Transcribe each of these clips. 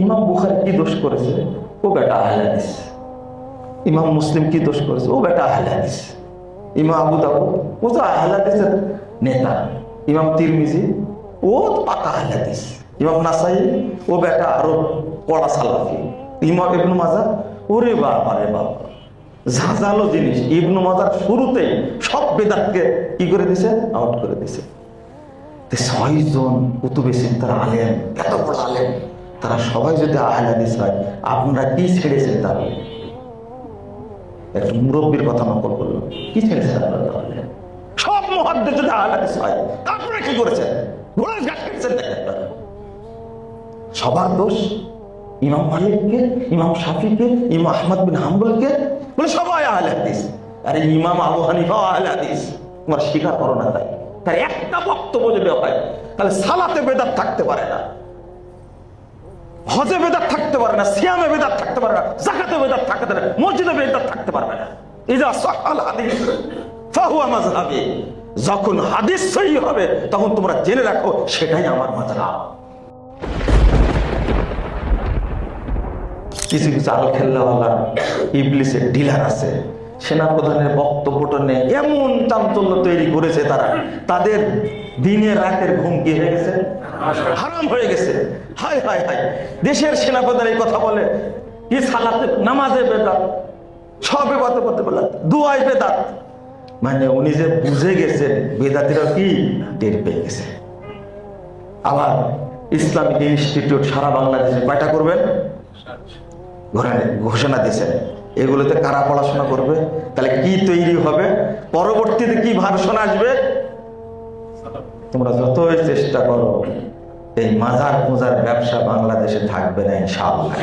ইমাম বুখারী কি দোষ করেছে? ও বেটা আহলে হাদিস। ইমাম মুসলিম কি দোষ করেছে? ও বেটা আহলে হাদিস। ইমাম আবু দাউদ ও তো আহলে হাদিসের নেতা। ইমাম তিরমিজি ও তো পাকা আহলে হাদিস। ইমাম নাসাই ও বেটা আরো কড়া সালাফি। ইমাম ইবনে মাজাহ ওরে বাবা রে বাবা, ঝাঁঝালো জিনিস। ইবনে মাজাহ শুরুতেই সব বেদাতকে কি করে দিছে? আউট করে দিছে। 6 জন কুতুবে সিত্তার আলেম, এত বড় আলেম, তারা সবাই যদি আহলে হাদিস হয়, আপনারা কি ছেড়েছেন? তাহলে একটা মুরব্বীর কথা নকল করলো, কি ছেড়েছেন আপনারা? তাহলে সব মুহাদ্দিস যদি আহলে হাদিস হয়, আপনারা কি করেছেন? ঘোড়ার ঘাট কেটেছেন। সবার দোষ ইমাম মালিককে, ইমাম শাফিকে, ইমাম আহমদ বিন হাম্বলকে বলে সবাই আহলে হাদিস। আরে ইমাম আবু হানিফা আহলে হাদিস, তোমার স্বীকার করো না। তার একটা বক্তব্য যদি হয়, তাহলে সালাতে বেদাত থাকতে পারে না, হজে বেদাত থাকতে পারে না, সিয়ামে বেদাত থাকতে পারে না, যাকাতে বেদাত থাকতে পারে না, মসজিদে বেদাত থাকতে পারবে না। ইজা সাহাল হাদিস ফাহুয়া মাযহাবি। যখন হাদিস সহিহ হবে তখন তোমরা জেনে রাখো সেটাই আমার মাযহাব। কিছু কিছু আল খেল্লাওয়ালা ইবলিসের ডিলার আছে, সেনাপ্রধানের বক্তব্যটা নিয়ে এমন চাঞ্চল্য তৈরি করেছে, তারা তাদের দিনের রাতের ঘুম কি হয়ে গেছে? হারাম হয়ে গেছে। হায় হায় হায়, দেশের সেনাপ্রধান এই কথা বলে, কি সালাতে নামাজে বেদাত, সব ইবাদত করতে বেদাত, দুয়ায় বেদাত। মানে উনি যে বুঝে গেছেন বেদাতিরা কি টের পেয়ে গেছে। আবার ইসলামিক ইনস্টিটিউট সারা বাংলাদেশে কয়টা করবেন ঘোষণা দিয়েছেন। এগুলোতে কারা পড়াশোনা করবে? তাহলে কি তৈরি হবে? পরবর্তীতে কি ভার্সন আসবে? তোমরা যতই চেষ্টা করো, এই মাজার পূজার ব্যবসা বাংলাদেশে থাকবে না ইনশাআল্লাহ।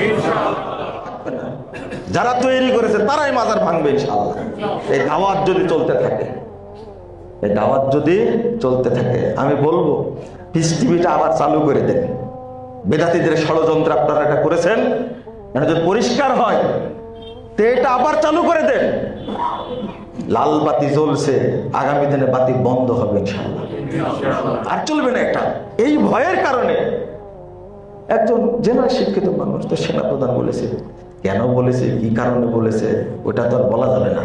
যারা তৈরি করেছে তারাই মাজার ভাঙবে ইনশাআল্লাহ। এই দাওয়াত যদি চলতে থাকে, এই দাওয়াত যদি চলতে থাকে, আমি বলবো পিস টিভিটা আবার চালু করে দেন। বেদাতীদের ষড়যন্ত্র আপনারা এটা করেছেন, এটা যদি পরিষ্কার হয় তো এটা আবার চালু করে দেন। লাল বাতি জ্বলছে, আগামী দিনে বাতি বন্ধ হবে ইনশাআল্লাহ, আর চলবে না এটা। এই ভয়ের কারণে একজন জেনারেল শিক্ষিত মানুষ তো সেনাপ্রধান বলেছে, কেন বলেছে, কি কারণে বলেছে, ওটা তো আর বলা যাবে না।